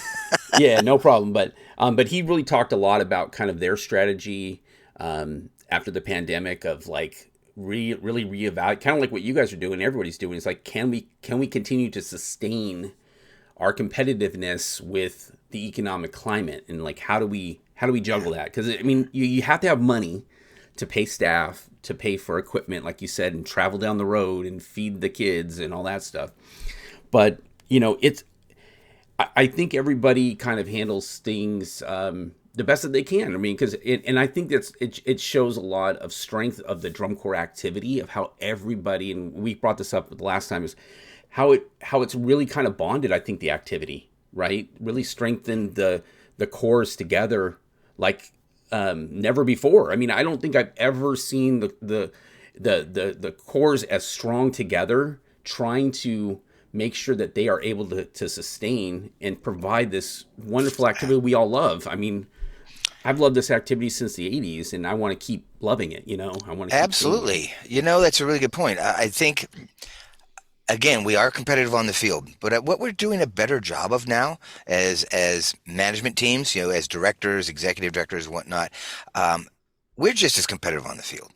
yeah, no problem. But he really talked a lot about kind of their strategy after the pandemic of like really reevaluate, kind of like what you guys are doing, everybody's doing. It's like can we continue to sustain our competitiveness with the economic climate, and like how do we juggle that? Because I mean, you have to have money to pay staff, to pay for equipment, like you said, and travel down the road and feed the kids and all that stuff. But it's I think everybody kind of handles things the best that they can. I mean, and I think it shows a lot of strength of the drum corps activity of how everybody, and we brought this up the last time, is how it's really kind of bonded. I think the activity, right, really strengthened the corps together like never before. I mean, I don't think I've ever seen the corps as strong together, trying to make sure that they are able to sustain and provide this wonderful activity we all love. I mean, I've loved this activity since the 80s, and I want to keep loving it. I want to keep seeing it. Absolutely. That's a really good point. I think, again, we are competitive on the field, but what we're doing a better job of now as management teams, as directors, executive directors, and whatnot, um, we're just as competitive on the field.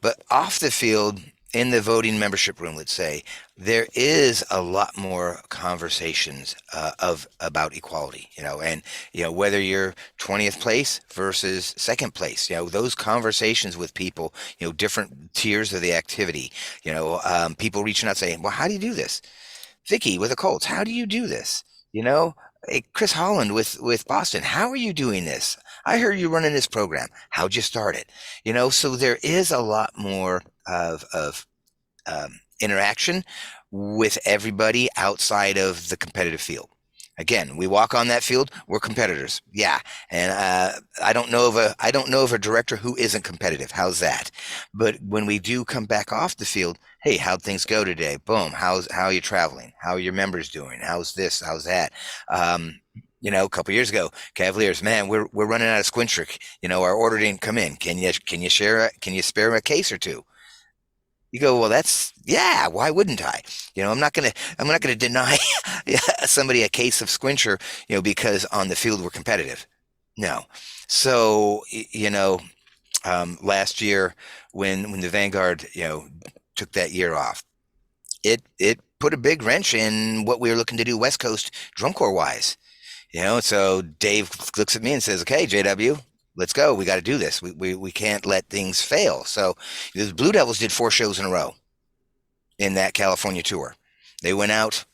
But off the field, in the voting membership room, let's say, there is a lot more conversations of about equality, and whether you're 20th place versus second place, those conversations with people, different tiers of the activity, people reaching out saying, well, how do you do this? Vicky with the Colts, how do you do this? You know, hey, Chris Holland with Boston, how are you doing this? I heard you running this program. How'd you start it? So there is a lot more of interaction with everybody outside of the competitive field. Again, we walk on that field, we're competitors. Yeah. And I don't know of a director who isn't competitive. How's that? But when we do come back off the field, hey, how'd things go today? Boom. How are you traveling? How are your members doing? How's this? How's that? A couple years ago, Cavaliers, man, we're running out of Squintric. Our order didn't come in. Can you spare a case or two? You go, well, yeah, why wouldn't I? I'm not gonna deny somebody a case of Squincher, because on the field we're competitive. No. So, last year when the Vanguard, took that year off, it put a big wrench in what we were looking to do West Coast drum corps wise. So Dave looks at me and says, okay, JW, let's go. We got to do this. We can't let things fail. So the Blue Devils did 4 shows in a row in that California tour. They went out,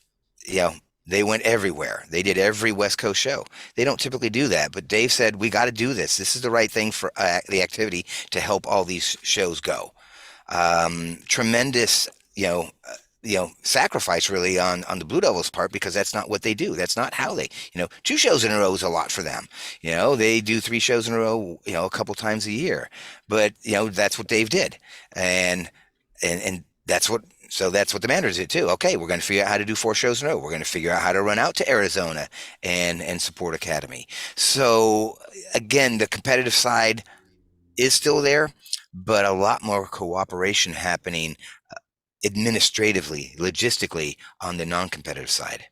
you know, they went everywhere. They did every West Coast show. They don't typically do that, but Dave said, we got to do this. This is the right thing for the activity to help all these shows go. Tremendous, sacrifice really on the Blue Devils part, because that's not what they do. That's not how they, 2 shows in a row is a lot for them. They do 3 shows in a row, a couple times a year, but that's what Dave did. And that's what the Mandarins did too. Okay, we're going to figure out how to do 4 shows in a row. We're going to figure out how to run out to Arizona and support Academy. So again, the competitive side is still there, but a lot more cooperation happening administratively, logistically on the non-competitive side.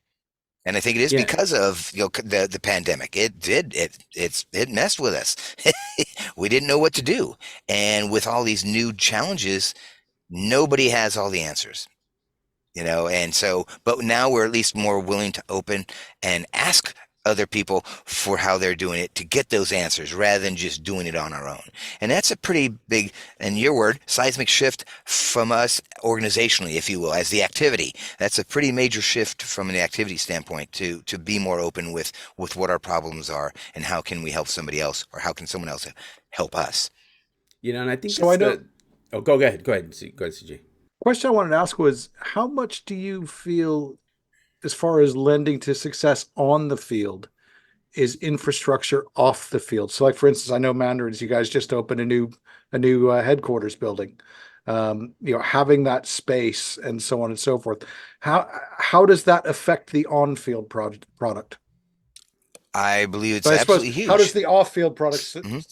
And I think it is Yeah, because of the pandemic. It messed with us. We didn't know what to do, and with all these new challenges, nobody has all the answers. And so, but now we're at least more willing to open and ask other people for how they're doing it to get those answers rather than just doing it on our own. And that's a pretty big, in your word, seismic shift from us organizationally, if you will, as the activity. That's a pretty major shift from an activity standpoint to be more open with what our problems are and how can we help somebody else, or how can someone else help us. and I think So it's I know the. Oh, go ahead, CJ. Question I wanted to ask was, how much do you feel, as far as lending to success on the field, is infrastructure off the field? So, like for instance, I know Mandarins, you guys just opened a new headquarters building. Having that space and so on and so forth. How does that affect the on-field product? I believe it's So I suppose, absolutely how does huge. the off-field product Mhm.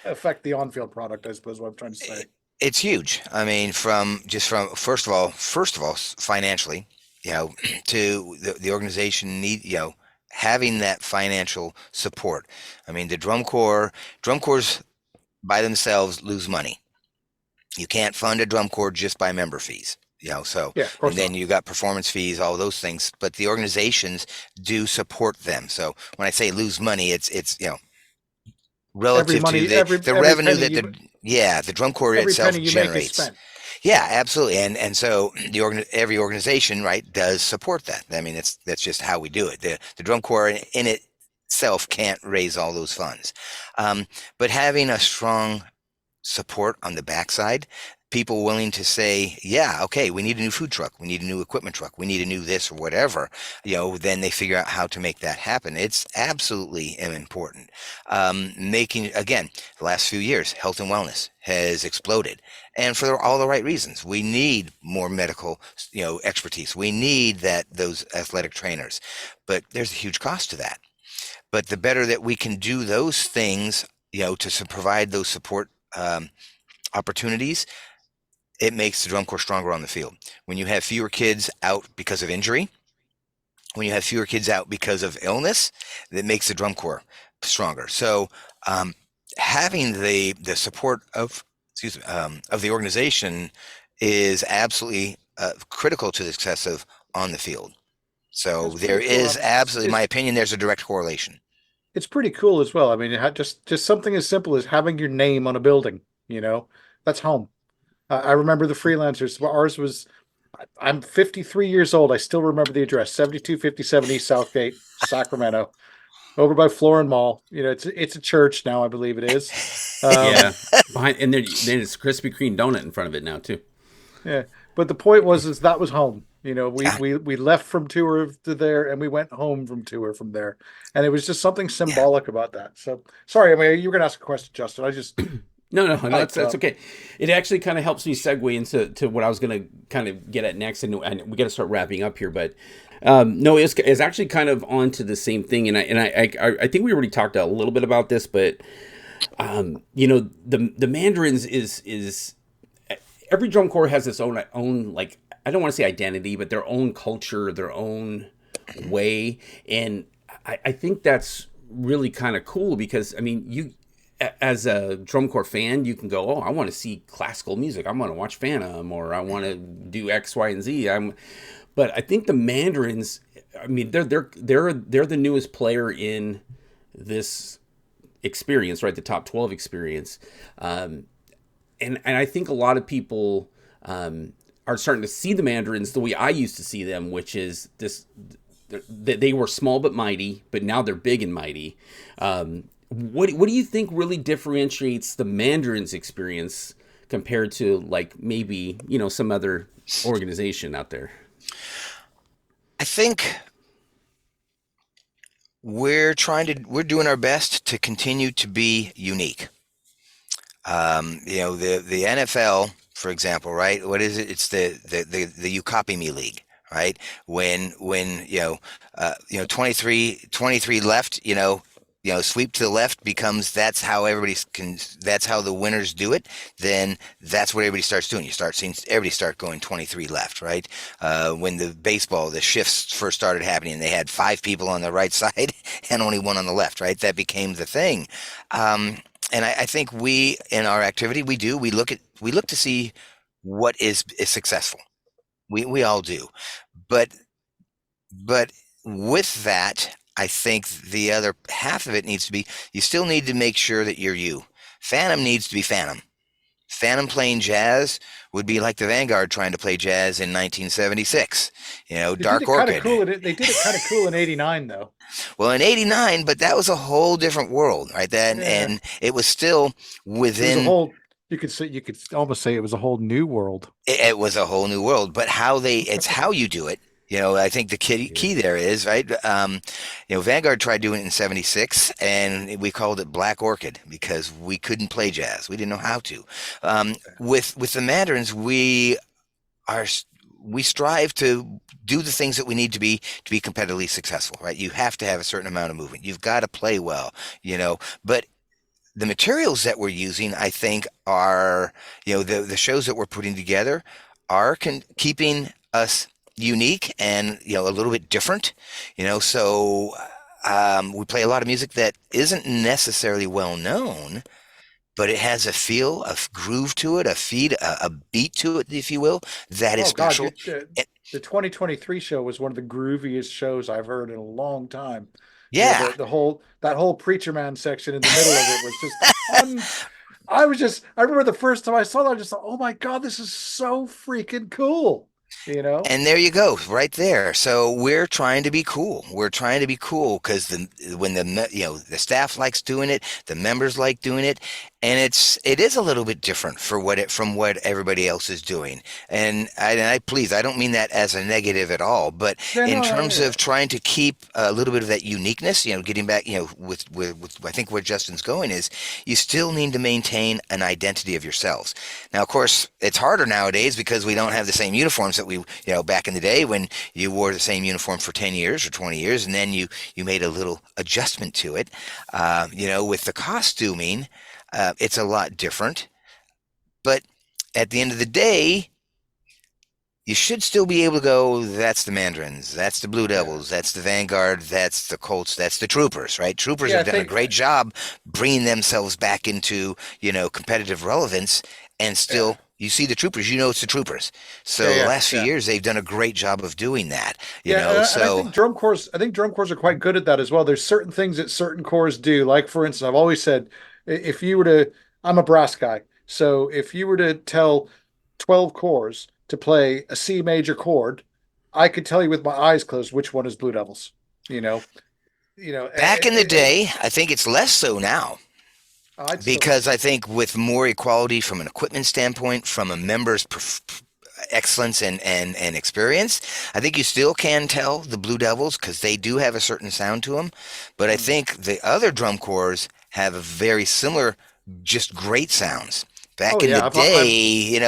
affect the on-field product? I suppose what I'm trying to say. It's huge. I mean, from first of all, financially, to the organization having that financial support. I mean, the drum corps by themselves lose money. You can't fund a drum corps just by member fees. So, Yeah, of and course then not. you got performance fees, all those things, but the organizations do support them. So when I say lose money, it's Every relative to money, the every the every revenue penny that you the drum corps every itself penny you make is generates. spent. Yeah, absolutely. And so every organization, right, does support that. I mean, that's just how we do it. The drum corps in itself can't raise all those funds. Um, but having a strong support on the backside, people willing to say, yeah, okay, we need a new food truck, we need a new equipment truck, we need a new this or whatever, then they figure out how to make that happen. It's absolutely important. Making, again, the last few years, health and wellness has exploded. And for all the right reasons. We need more medical, expertise. We need those athletic trainers, but there's a huge cost to that. But the better that we can do those things, to provide those support opportunities, it makes the drum corps stronger on the field. When you have fewer kids out because of injury, when you have fewer kids out because of illness, that makes the drum corps stronger. So um, having the support of the organization is absolutely critical to the success of on the field. So That's there pretty cool. is absolutely, in my opinion, there's a direct correlation. It's pretty cool as well. I mean, just something as simple as having your name on a building, that's home. I remember the freelancers. Ours was, I'm 53 years old. I still remember the address, 7257 East Southgate, Sacramento, over by Florin Mall. It's a church now, I believe it is. Yeah, Um, behind, and then it's Krispy Kreme donut in front of it now too. yeah, but the point was is that was home. We Yeah, we left from tour to there, and we went home from tour from there, and it was just something yeah. symbolic about that. So sorry, I mean, you were gonna ask a question, Justin. I just No, piped that's up. okay. It actually kind of helps me segue into what I was going to kind of get at next, and we got to start wrapping up here. But no, it's actually kind of on to the same thing, and I think we already talked a little bit about this, but the Mandarins is every drum corps has its own like, I don't want to say identity, but their own culture, their own way, and I think that's really kind of cool because I mean as a drum corps fan, you can go, oh, I want to see classical music. I want to watch Phantom, or I want to do X, Y, and Z. But I think the Mandarins, I mean, they're the newest player in this experience, right? The top 12 experience, and I think a lot of people are starting to see the Mandarins the way I used to see them, which is this. They were small but mighty, but now they're big and mighty. What do you think really differentiates the Mandarins experience compared to like maybe some other organization out there? I think we're doing our best to continue to be unique. The NFL, for example, right? What is it? It's the You Copy Me League, right? When 23 left, sweep to the left becomes that's how the winners do it. Then that's what everybody starts doing. You start seeing everybody start going 23 left, right? When the shifts first started happening, they had five people on the right side and only one on the left, right? That became the thing. And I think we, in our activity, we look to see what is successful. We all do, but but with that, I think the other half of it needs to be, you still need to make sure that you're you. Phantom needs to be Phantom. Phantom playing jazz would be like the Vanguard trying to play jazz in 1976. They did Dark it kind of Orchid. cool. They did it kind of cool in '89, though. Well, in '89, but that was a whole different world, right? Then, Yeah, and it was still it was a within. whole you could almost say it was a whole new world. It was a whole new world. But it's how you do it. I think the key Yeah. there is right. Vanguard tried doing it in '76, and we called it Black Orchid because we couldn't play jazz. We didn't know how to. With the Mandarins, are we strive to do the things that we need to be competitively successful, right? You have to have a certain amount of movement. You've got to play well, but the materials that we're using, I think, are, the shows that we're putting together are keeping us unique and, a little bit different, so we play a lot of music that isn't necessarily well known, but it has a feel, a groove to it, a beat to it, if you will, that is Oh God, special. Eh, the 2023 show was one of the grooviest shows I've heard in a long time. Yeah. The whole that whole Preacher Man section in the middle of it was just un. I remember the first time I saw that, I just thought, oh my God, this is so freaking cool. You know? And there you go, right there. So we're trying to be cool. We're trying to be cool because the staff likes doing it, the members like doing it, and it is a little bit different from what everybody else is doing. And I please, I don't mean that as a negative at all, but Yeah, in no, terms yeah, of trying to keep a little bit of that uniqueness, getting back, with I think where Justin's going is you still need to maintain an identity of yourselves. Now, of course, it's harder nowadays because we don't have the same uniforms that back in the day when you wore the same uniform for 10 years or 20 years, and then you made a little adjustment to it. With the costuming, it's a lot different. But at the end of the day, you should still be able to go, that's the Mandarins, that's the Blue yeah, Devils, that's the Vanguard, that's the Colts, that's the Troopers, right? Troopers yeah. have I done a think, great job bringing themselves back into, competitive relevance, and yeah, still you see the Troopers, it's the Troopers. yeah, So the yeah, last few yeah. years, they've done a great job of doing that, Yeah, and so I think drum corps are quite good at that as well. There's certain things that certain corps do. Like for instance, I've always said, if you were to, I'm a brass guy, so if you were to tell 12 corps to play a C major chord, I could tell you with my eyes closed which one is Blue Devils. You know, back in the day, I think it's less so now. I'd still, Because I think with more equality from an equipment standpoint, from a member's excellence and experience, I think you still can tell the Blue Devils because they do have a certain sound to them. But I mm. think the other drum corps have a very similar, just great sounds. Back Oh in the yeah, day,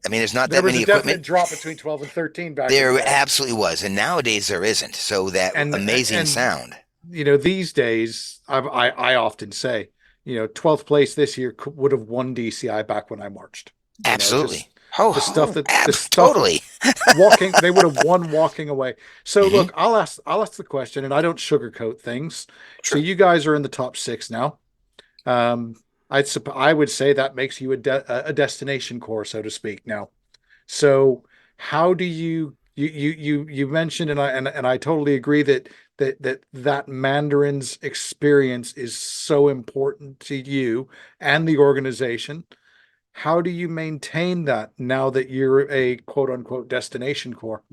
I mean, there's not there that was many a equipment. definite drop between 12 and 13 back in the There day, absolutely was, and nowadays there isn't. So that amazing and sound. these days, I often say, 12th place this year would have won DCI back when I marched. Absolutely. Just Oh, the stuff totally. walking, they would have won walking away. So Hmm. look, I'll ask the question, and I don't sugarcoat things. So Sure. you guys are in the top six now. Um, I would say that makes you a destination core, so to speak. Now, so how do you mentioned, and I totally agree that that Mandarin's experience is so important to you and the organization. How do you maintain that now that you're a quote unquote destination core?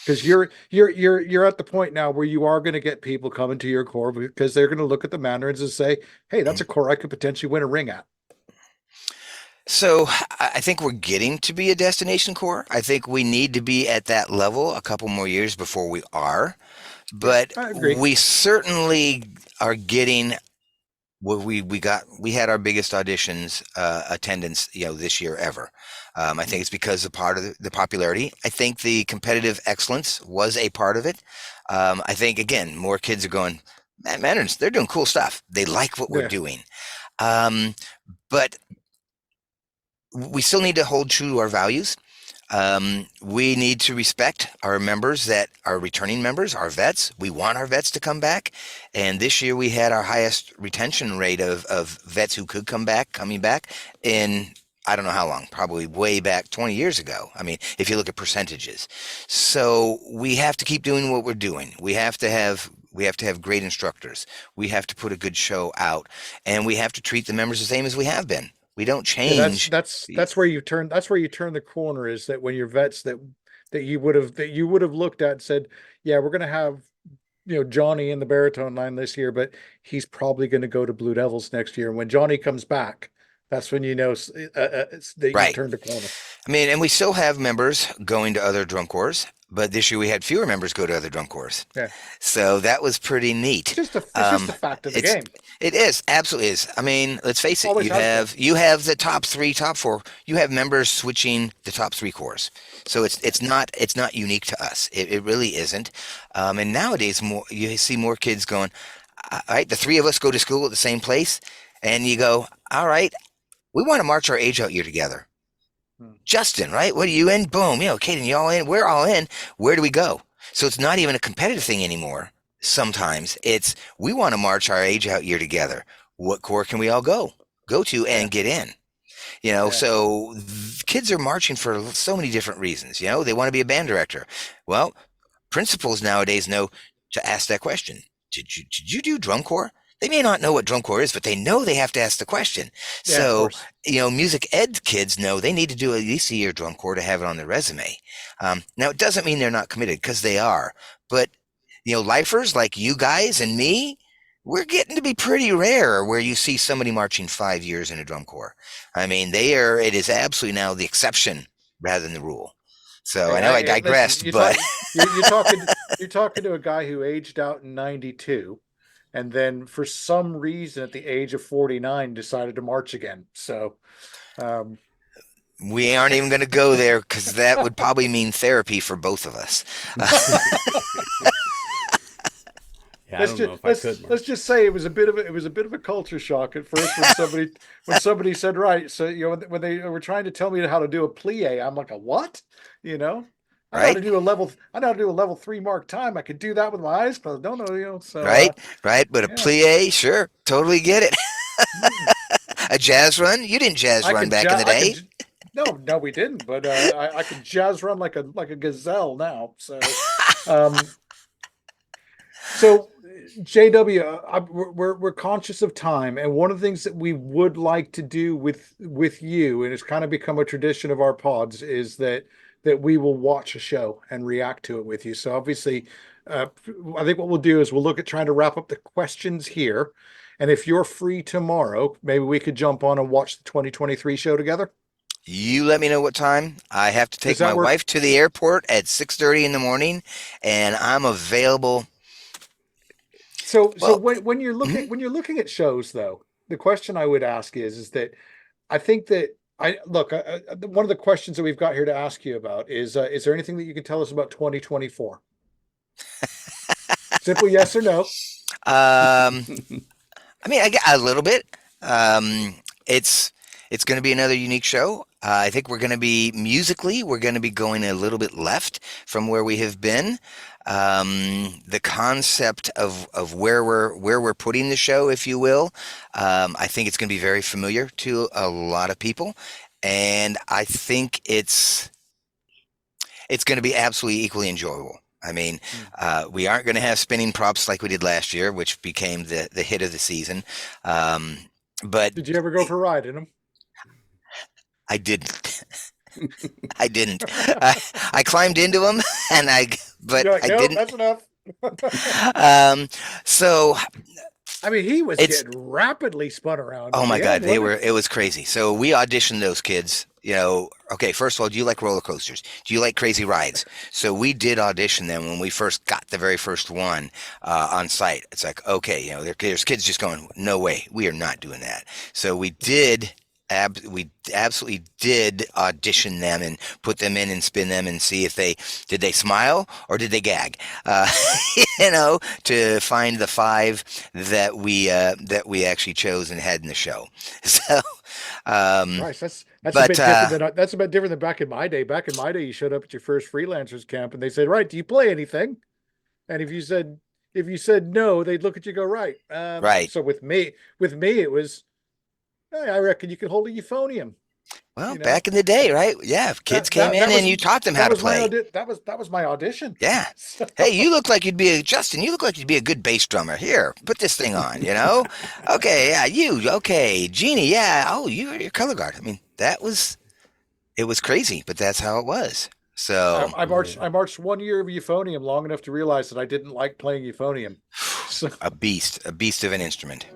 Because you're at the point now where you are going to get people coming to your core because they're going to look at the Mandarins and say, "Hey, that's a core I could potentially win a ring at." So I think we're getting to be a destination core. I think we need to be at that level a couple more years before we are, Yeah, but I agree. we certainly are getting where we had our biggest auditions attendance this year ever. I think it's because of part of the popularity. I think the competitive excellence was a part of it. I think again more kids are going, man, Mandarins, they're doing cool stuff. They like what we're Yeah, doing. Um, but we still need to hold true to our values. We need to respect our members that are returning members, our vets. We want our vets to come back. And this year we had our highest retention rate of vets who could come back, coming back in, I don't know how long, probably way back 20 years ago. I mean, if you look at percentages. So we have to keep doing what we're doing. We have to have great instructors. We have to put a good show out, and we have to treat the members the same as we have been. We don't yeah. change. That's where you turn. That's where you turn the corner. Is that when your vets that you would have looked at and said, "Yeah, we're going to have Johnny in the baritone line this year, but he's probably going to go to Blue Devils next year." And when Johnny comes back, That's when you know that you Right. turned a corner. I mean, and we still have members going to other drum corps, but this year we had fewer members go to other drum corps. Yeah, So that was pretty neat. it's just a fact of the It's game. it is absolutely is. I mean, let's face it. Always has been. You have the top three, top four. You have members switching the top three cores. So it's not unique to us. It really isn't. And nowadays, more you see more kids going. All right, the three of us go to school at the same place, and you go. All right, we want to march our age out year together. Hmm. Justin, right? What are you in? Boom. Kaden, you all in? We're all in. Where do we go? So it's not even a competitive thing anymore. Sometimes it's we want to march our age out year together. What corps can we all go to Yeah, and get in? yeah, So kids are marching for so many different reasons. They want to be a band director. Well, principals nowadays know to ask that question. Did you do drum corps? They may not know what drum corps is, but they know they have to ask the question. yeah. Of So, course. music ed kids know they need to do at least a year drum corps to have it on their resume. Now, it doesn't mean they're not committed because they are. But, lifers like you guys and me, we're getting to be pretty rare where you see somebody marching 5 years in a drum corps. I mean, it is absolutely now the exception rather than the rule. So I know I Listen, digressed, but you're talking to a guy who aged out in '92, and then for some reason at the age of 49 decided to march again. So, um, we aren't even going to go there because that would probably mean therapy for both of us. Yeah, I don't know if I could, let's Mark. just say it was a bit of a culture shock at first when somebody said, right, so when they were trying to tell me how to do a plie, I'm like, a what? You know, Right? I know how to do a level 3 mark time. I could do that with my eyes closed. Don't know, so Right? Right? But a yeah. plie, sure, totally get it. Mm. A jazz run? You didn't jazz I run could back in the I could day. no, we didn't, but I could jazz run like a gazelle now. Um, so JW, we're conscious of time, and one of the things that we would like to do with you, and it's kind of become a tradition of our pods, is that we will watch a show and react to it with you. So obviously, uh, I think what we'll do is we'll look at trying to wrap up the questions here, and if you're free tomorrow, maybe we could jump on and watch the 2023 show together. You let me know what time. I have to Does take my that work? wife to the airport at 6:30 in the morning, and I'm available. So Well, when you're mhm. looking at shows, though, the question I would ask is that I think that one of the questions that we've got here to ask you about is there anything that you can tell us about 2024? Simple yes or no. Um, I mean, I get a little bit. It's going to be another unique show. I think we're going to be going a little bit left from where we have been. The concept of where we're putting the show, if you will, I think it's going to be very familiar to a lot of people, and I think it's going to be absolutely equally enjoyable. I mean, Hmm. we aren't going to have spinning props like we did last year, which became the hit of the season. Um, but Did you ever go for a ride in them? I didn't. I didn't. I climbed into them, but You're like, I no, didn't. that's enough. So I mean, he was it's getting rapidly spun around oh at my the God, end, wasn't it was crazy. So we auditioned those kids. Okay, first of all, do you like roller coasters? Do you like crazy rides? So we did audition them when we first got the very first one on site. It's like, okay, there's kids just going, no way, we are not doing that. So we absolutely did audition them and put them in and spin them and see if did they smile or did they gag, to find the five that we actually chose and had in the show. So, Christ, that's a but bit different than that's a bit different than back in my day. Back in my day, you showed up at your first freelancers camp and they said, "Right, do you play anything?" And if you said no, they'd look at you and go, "Right." right. So with me, it was, "Hey, I reckon you can hold a euphonium." Well, You know back in the day, right? Yeah, kids came in that and was you taught them how to play. that was my audition. Yeah. So, Hey, Justin, you look like you'd be a good bass drummer. Here, put this thing on. Okay, yeah, okay, Jeannie, yeah. Oh, you're color guard. I mean, it was crazy, but that's how it was. So, Yeah. I marched 1 year of euphonium long enough to realize that I didn't like playing euphonium. So a beast of an instrument.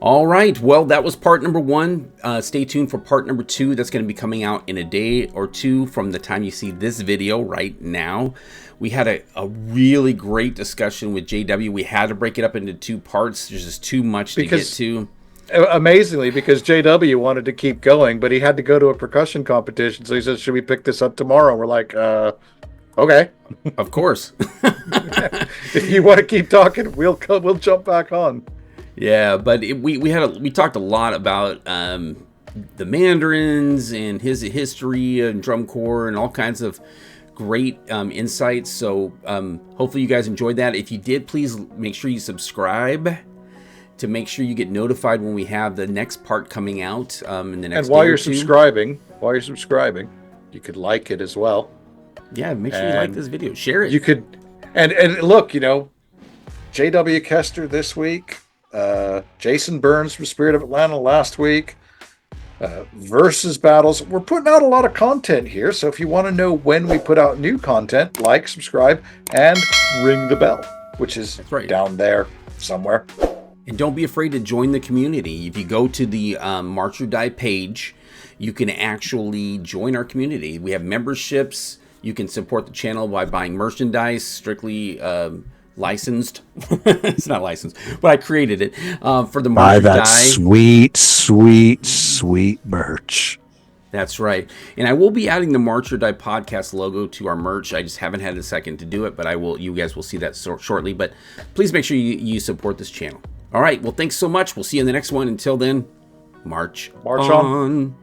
All right. Well, that was part number 1. Stay tuned for part number 2. That's going to be coming out in a day or 2 from the time you see this video right now. We had a really great discussion with JW. We had to break it up into 2 parts. There's just too much to get to. Amazingly, because JW wanted to keep going, but he had to go to a percussion competition. So he says, should we pick this up tomorrow? We're like, okay. Of course. If you want to keep talking, we'll jump back on. Yeah, but we talked a lot about the Mandarins and his history and drum corps and all kinds of great insights. So hopefully you guys enjoyed that. If you did, please make sure you subscribe to make sure you get notified when we have the next part coming out in the next. And while you're subscribing, you could like it as well. Yeah, make sure you like this video, share it. You could, and look, J.W. Koester this week. Jason Burns from Spirit of Atlanta last week. Versus battles. We're putting out a lot of content here, so if you want to know when we put out new content, like, subscribe, and ring the bell, which is down there somewhere. And don't be afraid to join the community. If you go to the March or Die page, you can actually join our community. We have memberships. You can support the channel by buying merchandise, strictly licensed. It's not licensed, but I created it for the March or Die. Buy that sweet merch. That's right. And I will be adding the March or Die podcast logo to our merch. I just haven't had a second to do it, but I will. You guys will see that shortly. But please make sure you support this channel. All right. Well, thanks so much. We'll see you in the next one. Until then, march on.